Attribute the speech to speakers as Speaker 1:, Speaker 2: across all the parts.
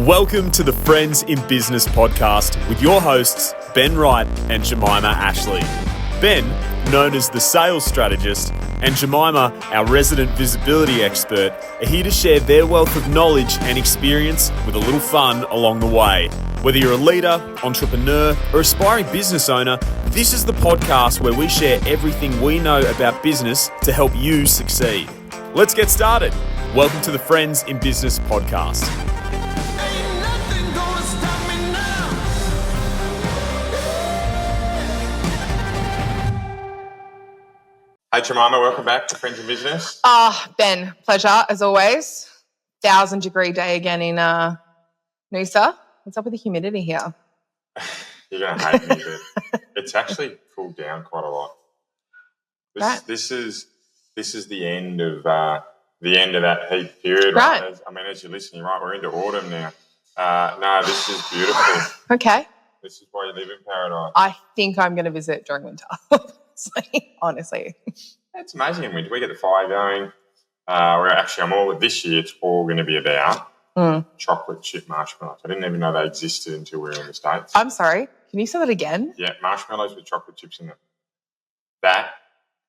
Speaker 1: Welcome to the Friends in Business podcast with your hosts, Ben Wright and Jemimah Ashleigh. Ben, known as the sales strategist, and Jemimah, our resident visibility expert, are here to share their wealth of knowledge and experience with a little fun along the way. Whether you're a leader, entrepreneur, or aspiring business owner, this is the podcast where we share everything we know about business to help you succeed. Let's get started. Welcome to the Friends in Business podcast.
Speaker 2: Hey Jemimah, welcome back to Friends in Business.
Speaker 3: Ben, pleasure as always. 1,000-degree day again in Noosa. What's up with the humidity here?
Speaker 2: You're going to hate me, but it's actually cooled down quite a lot. This is the end of that heat period, right? As you're listening, right, we're into autumn now. No, this is beautiful.
Speaker 3: Okay.
Speaker 2: This is why you live in paradise.
Speaker 3: I think I'm going to visit during winter. Honestly.
Speaker 2: It's amazing in winter. We get the fire going. This year it's all going to be about chocolate chip marshmallows. I didn't even know they existed until we were in the States.
Speaker 3: I'm sorry. Can you say that again?
Speaker 2: Yeah, marshmallows with chocolate chips in them. That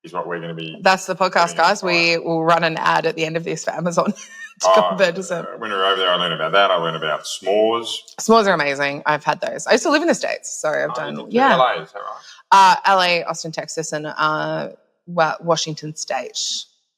Speaker 2: is what we're going to be.
Speaker 3: That's the podcast, guys. We will run an ad at the end of this for Amazon to go and purchase them.
Speaker 2: When we were over there, I learned about that. I learned about s'mores.
Speaker 3: S'mores are amazing. I've had those. I used to live in the States, so I've done.
Speaker 2: LA, is that right?
Speaker 3: LA, Austin, Texas, and Washington State.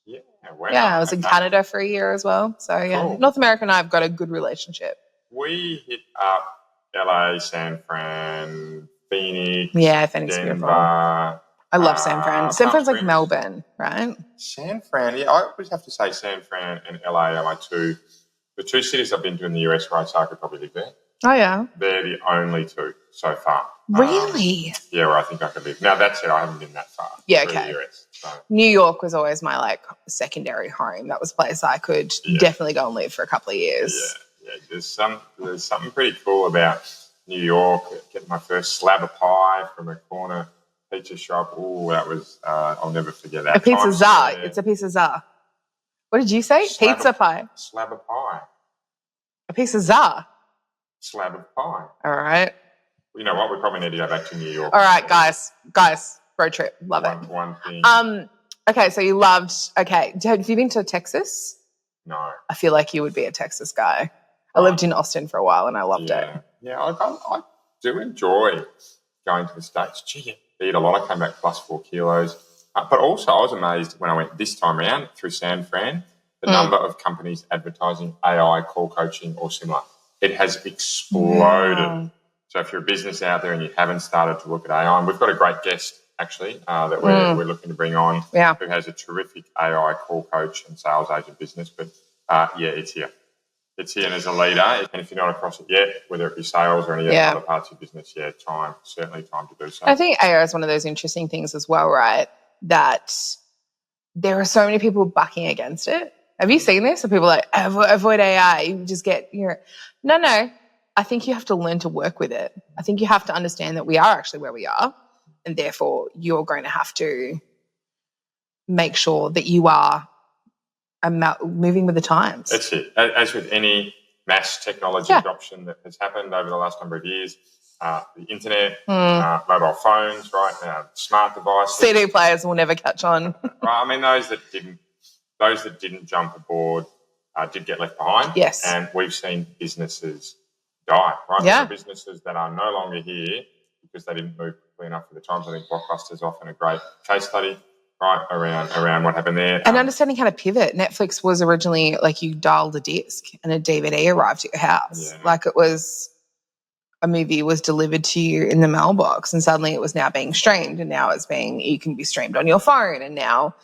Speaker 2: Yeah, wow.
Speaker 3: Yeah, I was in Canada for a year as well. So, yeah,
Speaker 2: cool.
Speaker 3: North America and I have got a good relationship.
Speaker 2: We hit up LA, San Fran, Phoenix,
Speaker 3: yeah, Phoenix
Speaker 2: Denver.
Speaker 3: Beautiful. I love San Fran. San Fran's like Melbourne, right?
Speaker 2: San Fran, yeah, I always have to say San Fran and LA are my the two cities I've been to in the US where I could probably live there.
Speaker 3: Oh, yeah.
Speaker 2: They're the only two so far.
Speaker 3: Really?
Speaker 2: Yeah, where I think I could live. Now, that's it. I haven't been that far.
Speaker 3: Yeah, okay.
Speaker 2: The US, so.
Speaker 3: New York was always my, secondary home. That was a place I could definitely go and live for a couple of years.
Speaker 2: Yeah. There's something pretty cool about New York. Getting my first slab of pie from a corner pizza shop. Oh, that was, I'll never forget that.
Speaker 3: A pizza czar. It's a pizza czar. What did you say? Pizza pie.
Speaker 2: Slab of pie.
Speaker 3: A pizza czar.
Speaker 2: Slab of pie.
Speaker 3: All right.
Speaker 2: You know what? We probably need to go back to New York.
Speaker 3: All right, guys, road trip. Love it.
Speaker 2: One thing.
Speaker 3: Okay, so you loved, have you been to Texas?
Speaker 2: No.
Speaker 3: I feel like you would be a Texas guy. I lived in Austin for a while and I loved it.
Speaker 2: Yeah, I do enjoy going to the States. Gee, I eat a lot. I came back plus 4 kilos. But also I was amazed when I went this time around through San Fran, the number of companies advertising AI, call coaching or similar. It has exploded.
Speaker 3: Yeah.
Speaker 2: So if you're a business out there and you haven't started to look at AI, and we've got a great guest actually that we're looking to bring on who has a terrific AI call coach and sales agent business. But it's here. It's here, and as a leader, and if you're not across it yet, whether it be sales or any other parts of your business, certainly time to do so.
Speaker 3: I think AI is one of those interesting things as well, right? That there are so many people bucking against it. Have you seen this? So people are like, avoid AI. You just get No. I think you have to learn to work with it. I think you have to understand that we are actually where we are, and therefore you're going to have to make sure that you are moving with the times.
Speaker 2: That's it. As with any mass technology adoption that has happened over the last number of years, the internet, mobile phones, right, smart devices.
Speaker 3: CD players will never catch on.
Speaker 2: Right, I mean, those that didn't jump aboard did get left behind.
Speaker 3: Yes.
Speaker 2: And we've seen businesses die, right?
Speaker 3: Yeah.
Speaker 2: There are businesses that are no longer here because they didn't move quickly enough with the times. I think Blockbuster's often a great case study, right, around what happened there.
Speaker 3: And understanding how to pivot. Netflix was originally you dialed a disc and a DVD arrived at your house.
Speaker 2: Yeah.
Speaker 3: It was a movie was delivered to you in the mailbox, and suddenly it was now being streamed, and now you can be streamed on your phone, and now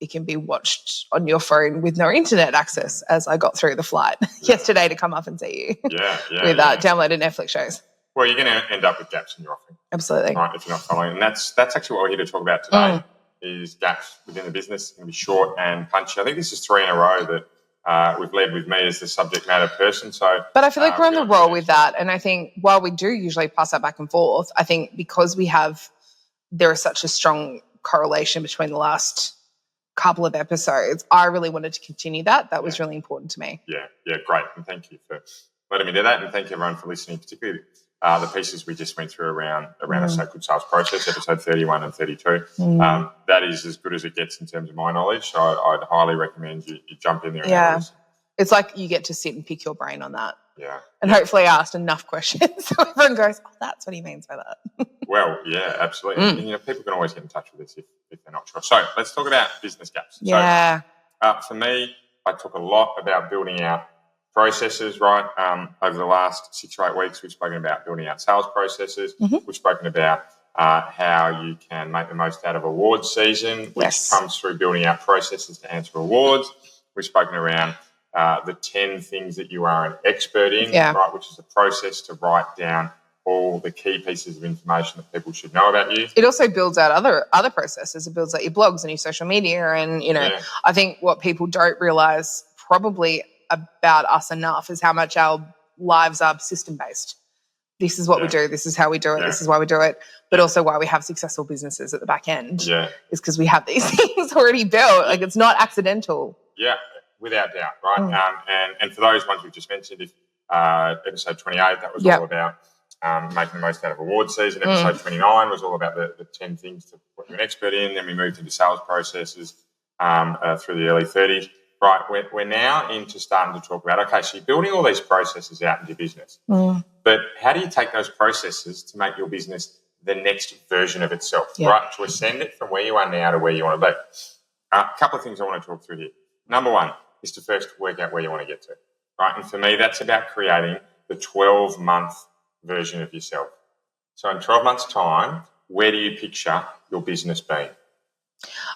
Speaker 3: it can be watched on your phone with no internet access, as I got through the flight yesterday to come up and see you. With downloaded Netflix shows.
Speaker 2: Well, you're going to end up with gaps in your offering.
Speaker 3: Absolutely.
Speaker 2: Right, if you're not following. And that's actually what we're here to talk about today is gaps within the business. It's going to be short and punchy. I think this is 3 in a row that we've led with me as the subject matter person. But
Speaker 3: I feel like we're on the roll with that. And I think while we do usually pass that back and forth, I think because there is such a strong correlation between the last couple of episodes, I really wanted to continue that. That was really important to me.
Speaker 2: Yeah, great. And thank you for letting me do that. And thank you, everyone, for listening, particularly the pieces we just went through around a good sales process, episode 31 and 32. That is as good as it gets in terms of my knowledge. So I'd highly recommend you jump in there and have a listen.
Speaker 3: It's like you get to sit and pick your brain on that.
Speaker 2: Yeah.
Speaker 3: And hopefully I asked enough questions so everyone goes, oh, that's what he means by that.
Speaker 2: Well, yeah, absolutely. And, people can always get in touch with us if they're not sure. So let's talk about business gaps.
Speaker 3: Yeah.
Speaker 2: So for me, I talk a lot about building out processes, right? Over the last 6 or 8 weeks, we've spoken about building out sales processes. We've spoken about how you can make the most out of awards season, which comes through building out processes to answer awards. We've spoken around the 10 things that you are an expert in, right, which is a process to write down all the key pieces of information that people should know about you.
Speaker 3: It also builds out other processes. It builds out your blogs and your social media. And, I think what people don't realise probably about us enough is how much our lives are system-based. This is what we do. This is how we do it. This is why we do it. But also why we have successful businesses at the back end is because we have these things already built. Like, it's not accidental.
Speaker 2: Yeah, without doubt, right? And for those ones we just mentioned, if episode 28, that was all about making the most out of award season. Episode 29 was all about the 10 things to what you're an expert in. Then we moved into sales processes through the early 30s. Right, we're now into starting to talk about, okay, so you're building all these processes out into your business. But how do you take those processes to make your business the next version of itself, right? To ascend it from where you are now to where you want to be. A couple of things I want to talk through here. Number one is to first work out where you want to get to, right? And for me, that's about creating the 12-month version of yourself. So in 12 months' time, where do you picture your business being?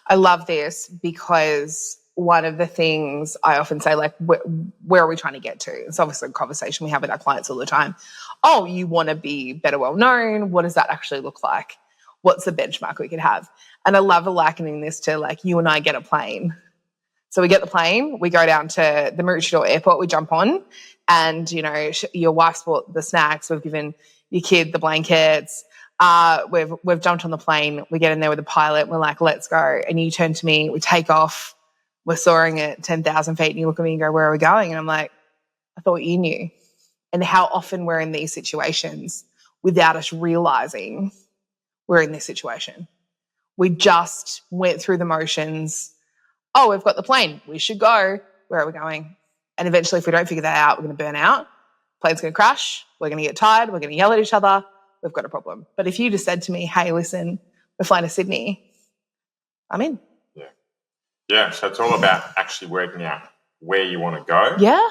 Speaker 3: I love this because one of the things I often say, like, where are we trying to get to? It's obviously a conversation we have with our clients all the time. Oh, you want to be better well known. What does that actually look like? What's the benchmark we could have? And I love likening this to, like, you and I get a plane. So we get the plane, we go down to the Maroochydore airport, we jump on, and, your wife's bought the snacks, we've given your kid the blankets, we've jumped on the plane, we get in there with the pilot, we're like, let's go. And you turn to me, we take off, we're soaring at 10,000 feet, and you look at me and go, where are we going? And I'm like, I thought you knew. And how often we're in these situations without us realizing we're in this situation. We just went through the motions. Oh, we've got the plane. We should go. Where are we going? And eventually, if we don't figure that out, we're going to burn out. Plane's going to crash. We're going to get tired. We're going to yell at each other. We've got a problem. But if you just said to me, hey, listen, we're flying to Sydney, I'm in.
Speaker 2: Yeah, so it's all about actually working out where you want to go.
Speaker 3: Yeah.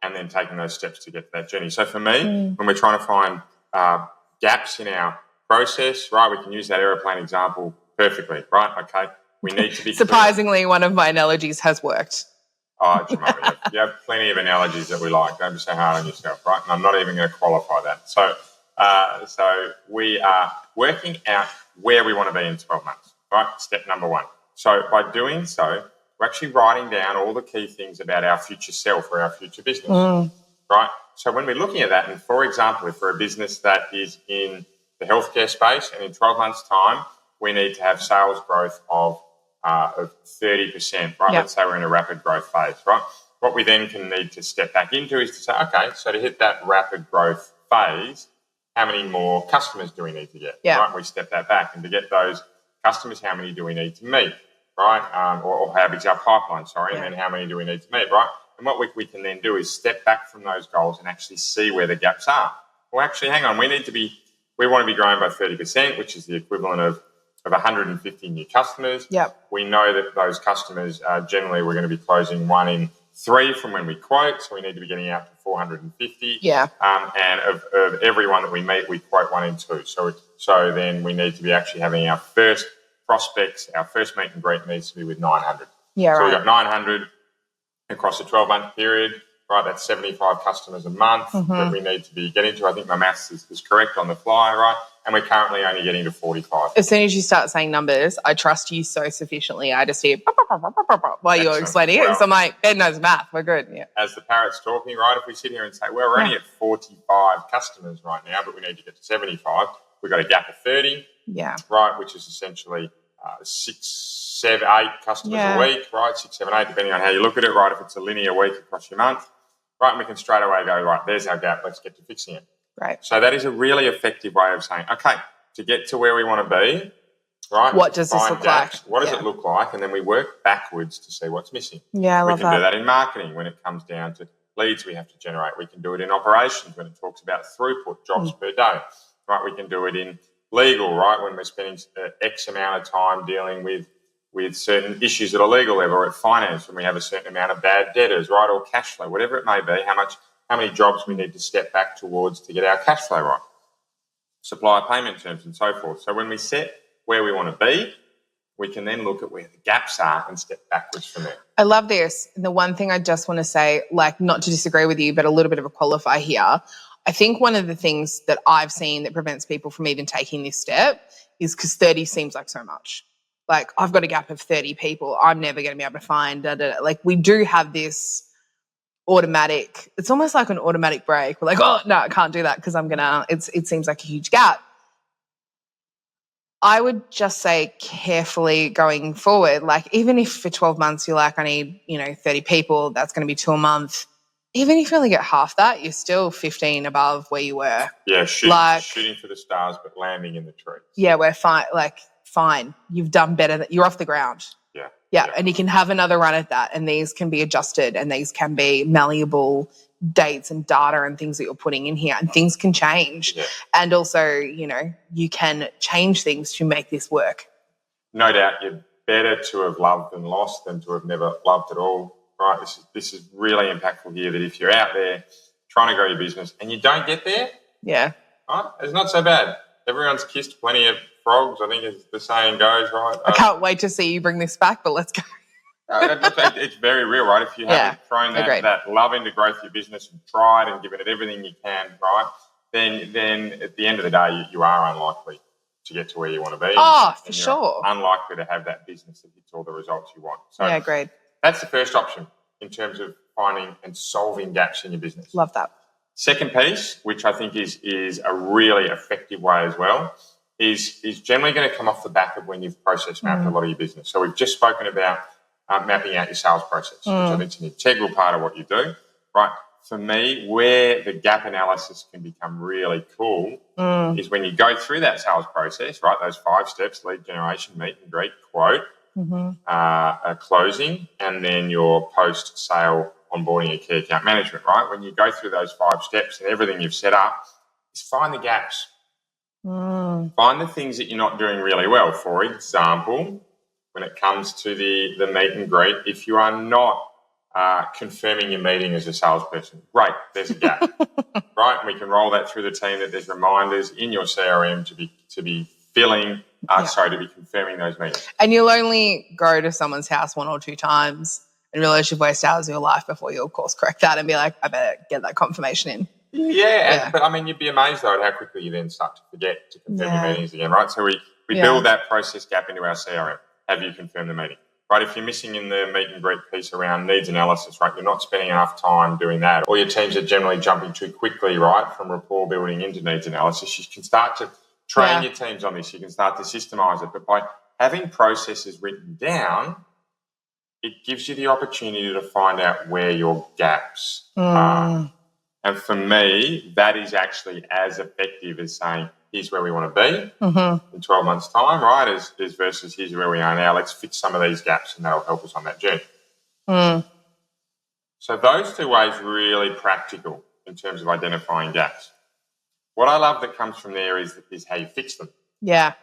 Speaker 2: And then taking those steps to get to that journey. So for me, when we're trying to find gaps in our process, right, we can use that aeroplane example perfectly, right? Okay, we need to be
Speaker 3: surprisingly clear. One of my analogies has worked.
Speaker 2: Oh, Jemimah, you have plenty of analogies that we like. Don't be so hard on yourself, right? And I'm not even going to qualify that. So we are working out where we want to be in 12 months, right? Step number one. So by doing so, we're actually writing down all the key things about our future self or our future business, right? So when we're looking at that, and for example, if we're a business that is in the healthcare space and in 12 months' time, we need to have sales growth of 30%, right? Let's say we're in a rapid growth phase, right? What we then can need to step back into is to say, okay, so to hit that rapid growth phase, how many more customers do we need to get, right? We step that back, and to get those customers, how many do we need to meet, right? Or how big's our pipeline, and then how many do we need to meet, right? And what we can then do is step back from those goals and actually see where the gaps are. Well, actually, hang on, we want to be growing by 30%, which is the equivalent of 150 new customers. We know that those customers, generally we're going to be closing 1 in 3 from when we quote, so we need to be getting out to 450. And of everyone that we meet, we quote 1 in 2. So then we need to be actually having our first prospects, our first meet and greet needs to be with 900. So we've got 900 across a 12-month period, right? That's 75 customers a month that we need to be getting to. I think my maths is correct on the fly, right? And we're currently only getting to 45.
Speaker 3: As soon as you start saying numbers, I trust you so sufficiently. I just hear while you're explaining it. So I'm like, Ben knows math. We're good. Yeah.
Speaker 2: As the parrot's talking, right, if we sit here and say, well, we're only at 45 customers right now, but we need to get to 75, we've got a gap of 30, right, which is essentially 6, 7, 8 customers a week, right, 6, 7, 8, depending on how you look at it, right, if it's a linear week across your month. right? And we can straight away go, right, there's our gap, let's get to fixing it.
Speaker 3: Right.
Speaker 2: So that is a really effective way of saying, okay, to get to where we want to be, right?
Speaker 3: What does this look like?
Speaker 2: What does it look like? And then we work backwards to see what's missing.
Speaker 3: Yeah, I love that.
Speaker 2: We can do that in marketing when it comes down to leads we have to generate. We can do it in operations when it talks about throughput, jobs per day, right? We can do it in legal, right, when we're spending X amount of time dealing with certain issues at a legal level, or at finance when we have a certain amount of bad debtors, right, or cash flow, whatever it may be, how many jobs we need to step back towards to get our cash flow right, supplier payment terms and so forth. So when we set where we want to be, we can then look at where the gaps are and step backwards from there.
Speaker 3: I love this. And the one thing I just want to say, like, not to disagree with you, but a little bit of a qualifier here. I think one of the things that I've seen that prevents people from even taking this step is because 30 seems like so much. Like, I've got a gap of 30 people. I'm never going to be able to find, Like, we do have this automatic, it's almost like an automatic break. We're like, oh, no, I can't do that because it seems like a huge gap. I would just say carefully going forward, like, even if for 12 months you're like, I need, 30 people, that's going to be 2 a month. Even if you only get half that, you're still 15 above where you were.
Speaker 2: Yeah, shooting for the stars but landing in the trees.
Speaker 3: Yeah, we're fine. Like, fine, you've done better. You're off the ground. Yeah, and you can have another run at that, and these can be adjusted, and these can be malleable dates and data and things that you're putting in here, and things can change. Yeah. And also, you can change things to make this work.
Speaker 2: No doubt, you're better to have loved and lost than to have never loved at all, right? This is really impactful here, that if you're out there trying to grow your business and you don't get there, right, it's not so bad. Everyone's kissed plenty of frogs, I think as the saying goes, right?
Speaker 3: I can't wait to see you bring this back, but let's go.
Speaker 2: It's very real, right? If you haven't thrown that love into growth of your business and tried and given it everything you can, right, then at the end of the day, you are unlikely to get to where you want to be.
Speaker 3: Oh, for sure.
Speaker 2: Unlikely to have that business that hits all the results you want. So
Speaker 3: agreed.
Speaker 2: That's the first option in terms of finding and solving gaps in your business.
Speaker 3: Love that.
Speaker 2: Second piece, which I think is a really effective way as well, is generally going to come off the back of when you've process mapped a lot of your business. So we've just spoken about mapping out your sales process, which I think is an integral part of what you do, right? For me, where the gap analysis can become really cool is when you go through that sales process, right? Those 5 steps: lead generation, meet and greet, quote, closing, and then your post-sale onboarding and key account management, right? When you go through those 5 steps and everything you've set up, is find the gaps. Find the things that you're not doing really well. For example, when it comes to the meet and greet, if you are not confirming your meeting as a salesperson, great, there's a gap, right? We can roll that through the team that there's reminders in your CRM to be to be confirming those meetings. And
Speaker 3: you'll only go to someone's house 1 or 2 times and realise you've wasted hours of your life before you'll course correct that and be like, I better get that confirmation in.
Speaker 2: But I mean, you'd be amazed though at how quickly you then start to forget to confirm your meetings again, right? So we build that process gap into our CRM. Have you confirmed the meeting? Right, if you're missing in the meet and greet piece around needs analysis, right, you're not spending enough time doing that, or your teams are generally jumping too quickly, right, from rapport building into needs analysis, you can start to train your teams on this. You can start to systemize it. But by having processes written down, it gives you the opportunity to find out where your gaps are. And for me, that is actually as effective as saying, here's where we want to be in 12 months' time, right, as versus here's where we are now. Let's fix some of these gaps and that'll help us on that journey. So those 2 ways really practical in terms of identifying gaps. What I love that comes from there is how you fix them. Yeah.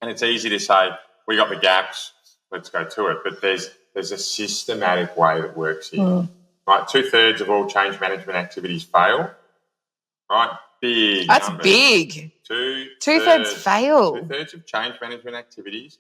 Speaker 2: And it's easy to say, we got the gaps, let's go to it. But there's a systematic way that works here. Right, 2/3 of all change management activities fail. Right, big.
Speaker 3: That's
Speaker 2: numbers.
Speaker 3: Big. 2/3 fail.
Speaker 2: 2/3 of change management activities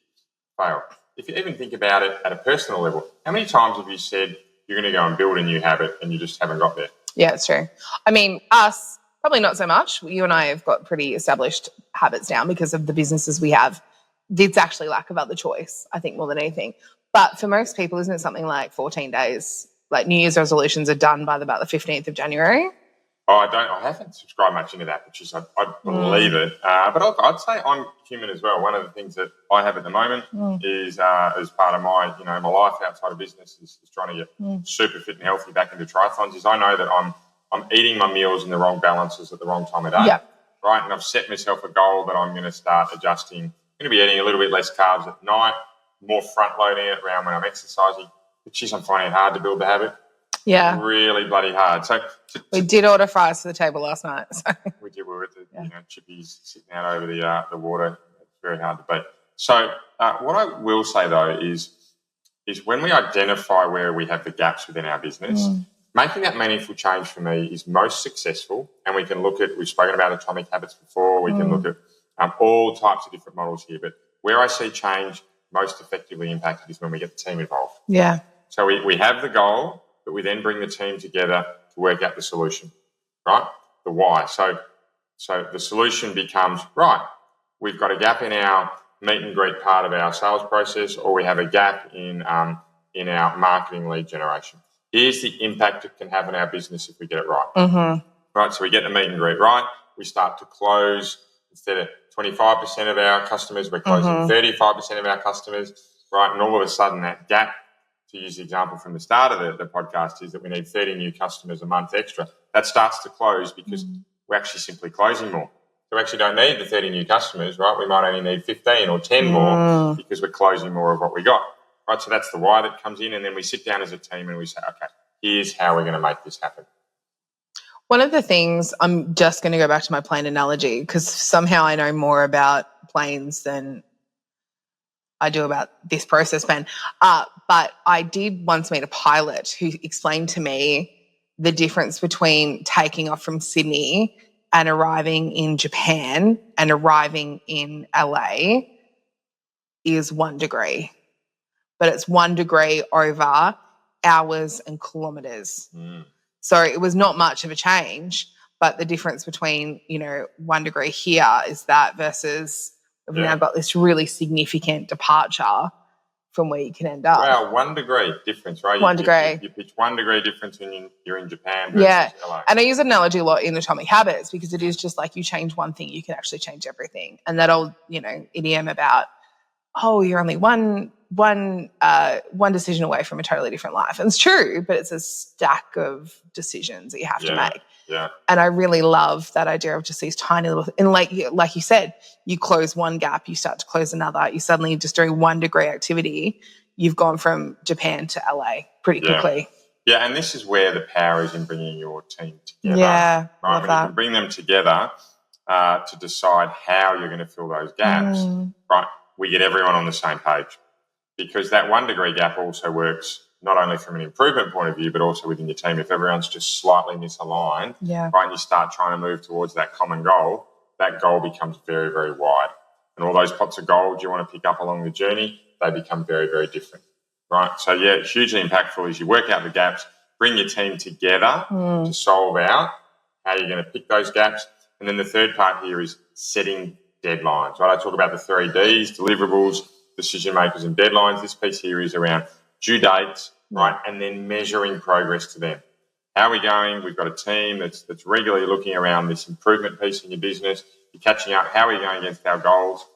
Speaker 2: fail. If you even think about it at a personal level, how many times have you said you're going to go and build a new habit and you just haven't got there?
Speaker 3: Yeah, it's true. I mean, us, probably not so much. You and I have got pretty established habits down because of the businesses we have. It's actually lack of other choice, I think, more than anything. But for most people, isn't it something like 14 days? Like New Year's resolutions are done by about the 15th of January.
Speaker 2: Oh, I haven't subscribed much into that, which is I believe it. But I'd say I'm human as well. One of the things that I have at the moment is as part of my my life outside of business is trying to get super fit and healthy back into triathlons. Is I know that I'm eating my meals in the wrong balances at the wrong time of day.
Speaker 3: Yep.
Speaker 2: Right, and I've set myself a goal that I'm going to start adjusting. I'm going to be eating a little bit less carbs at night, more front loading it around when I'm exercising. But geez, I'm finding it hard to build the habit.
Speaker 3: Yeah,
Speaker 2: really bloody hard. So
Speaker 3: we did order fries for the table last night. So.
Speaker 2: We did. We were at the chippies sitting out over the water. It's very hard to beat. So what I will say though is when we identify where we have the gaps within our business, making that meaningful change for me is most successful. And we can look at, we've spoken about atomic habits before. We can look at all types of different models here. But where I see change most effectively impacted is when we get the team involved.
Speaker 3: Yeah.
Speaker 2: So we have the goal, but we then bring the team together to work out the solution, right? The why. So the solution becomes, right, we've got a gap in our meet and greet part of our sales process, or we have a gap in our marketing lead generation. Here's the impact it can have on our business if we get it right. Mm-hmm. Right, so we get the meet and greet right. We start to close. Instead of 25% of our customers, we're closing 35% of our customers, right? And all of a sudden that gap, to use the example from the start of the podcast, is that we need 30 new customers a month extra. That starts to close because we're actually simply closing more. So we actually don't need the 30 new customers, right? We might only need 15 or 10 more because we're closing more of what we got, right? So that's the why that comes in, and then we sit down as a team and we say, okay, here's how we're going to make this happen.
Speaker 3: One of the things, I'm just going to go back to my plane analogy because somehow I know more about planes than I do about this process, Ben. But I did once meet a pilot who explained to me the difference between taking off from Sydney and arriving in Japan and arriving in LA is 1 degree. But it's 1 degree over hours and kilometres. So it was not much of a change, but the difference between, 1 degree here is that versus we've now got this really significant departure from where you can end up.
Speaker 2: Wow, 1 degree difference, right?
Speaker 3: 1 degree.
Speaker 2: You pitch 1 degree difference when you're in Japan versus LA.
Speaker 3: And I use an analogy a lot in Atomic Habits because it is just like you change one thing, you can actually change everything. And that old, idiom about, you're only one decision away from a totally different life. And it's true, but it's a stack of decisions that you have to make.
Speaker 2: Yeah.
Speaker 3: And I really love that idea of just these tiny little, and like you said, you close one gap, you start to close another. You suddenly just doing 1 degree activity, you've gone from Japan to LA pretty quickly.
Speaker 2: Yeah, and this is where the power is in bringing your team together.
Speaker 3: Yeah,
Speaker 2: right?
Speaker 3: love that.
Speaker 2: You can bring them together to decide how you're going to fill those gaps. Right, we get everyone on the same page because that 1 degree gap also works not only from an improvement point of view, but also within your team. If everyone's just slightly misaligned, right, and you start trying to move towards that common goal, that goal becomes very, very wide. And all those pots of gold you want to pick up along the journey, they become very, very different, right? So, hugely impactful as you work out the gaps, bring your team together to solve out how you're going to pick those gaps. And then the third part here is setting deadlines, right? I talk about the 3 Ds, deliverables, decision makers and deadlines. This piece here is around due dates, right, and then measuring progress to them. How are we going? We've got a team that's regularly looking around this improvement piece in your business. You're catching up. How are we going against our goals?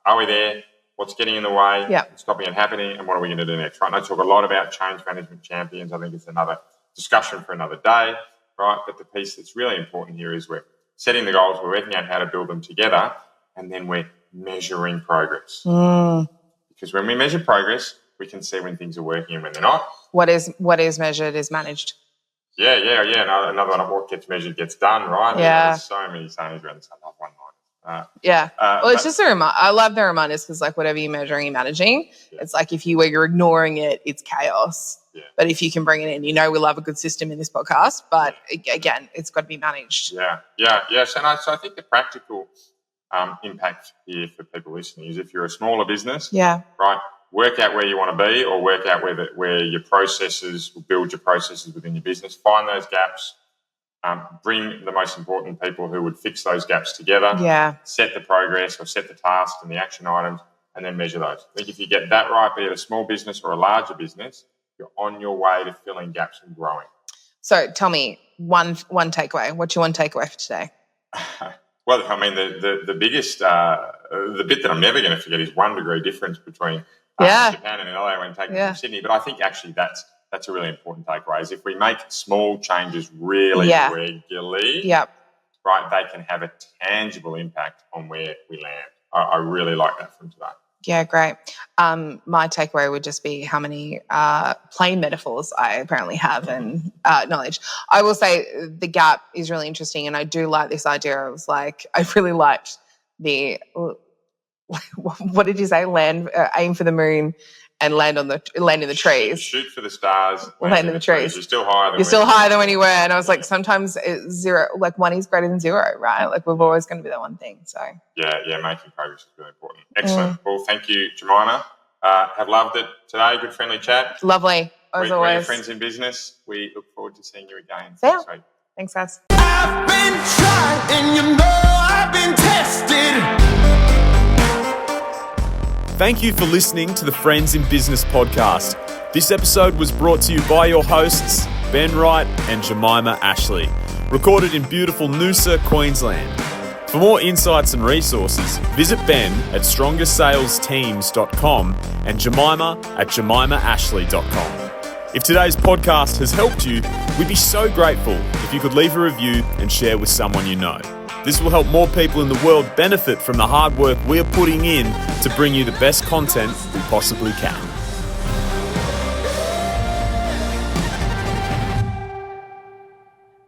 Speaker 2: Are we there? What's getting in the way? What's stopping it happening? And what are we going to do next, right? And I talk a lot about change management champions. I think it's another discussion for another day, right? But the piece that's really important here is we're setting the goals, we're working out how to build them together, and then we're measuring progress. Because when we measure progress, we can see when things are working and when they're not.
Speaker 3: What is measured is managed.
Speaker 2: Yeah. Another one of what gets measured gets done, right?
Speaker 3: Yeah.
Speaker 2: There's so many sayings around this. I love one line.
Speaker 3: It's just a reminder. I love the reminders because, like, whatever you're measuring, you're managing. It's like if you're ignoring it, it's chaos. Yeah. But if you can bring it in, we love a good system in this podcast. But again, it's got to be managed.
Speaker 2: Yes. And so I think the practical impact here for people listening is if you're a smaller business, right, work out where you want to be or work out where your processes, build your processes within your business, find those gaps, bring the most important people who would fix those gaps together, set the progress or set the tasks and the action items, and then measure those. I think if you get that right, be it a small business or a larger business, you're on your way to filling gaps and growing.
Speaker 3: So tell me one takeaway. What's your one takeaway for today?
Speaker 2: Well, I mean, the biggest, the bit that I'm never going to forget is 1 degree difference between Japan and LA when taken from Sydney. But I think actually that's a really important takeaway, is if we make small changes really regularly, right, they can have a tangible impact on where we land. I really like that from today.
Speaker 3: Yeah, great. My takeaway would just be how many plane metaphors I apparently have and knowledge. I will say the gap is really interesting, and I do like this idea of like, I really liked the, what did you say? Aim for the moon and land in the trees.
Speaker 2: Shoot for the stars,
Speaker 3: land in the trees.
Speaker 2: You're still higher than when you
Speaker 3: were. And I was like, sometimes it's 0, like 1 is greater than 0, right? Like we're always going to be that one thing. So
Speaker 2: yeah, making progress is really important. Excellent. Well, thank you, Jemimah. Have loved it today. Good friendly chat.
Speaker 3: Lovely, as always.
Speaker 2: We're friends in business. We look forward to seeing you again.
Speaker 3: Thanks, guys.
Speaker 4: I've been tried and you know I've been tested.
Speaker 1: Thank you for listening to the Friends in Business podcast. This episode was brought to you by your hosts, Ben Wright and Jemimah Ashleigh, recorded in beautiful Noosa, Queensland. For more insights and resources, visit Ben at strongersalesteams.com and Jemimah at jemimahashleigh.com. If today's podcast has helped you, we'd be so grateful if you could leave a review and share with someone you know. This will help more people in the world benefit from the hard work we're putting in to bring you the best content we possibly can.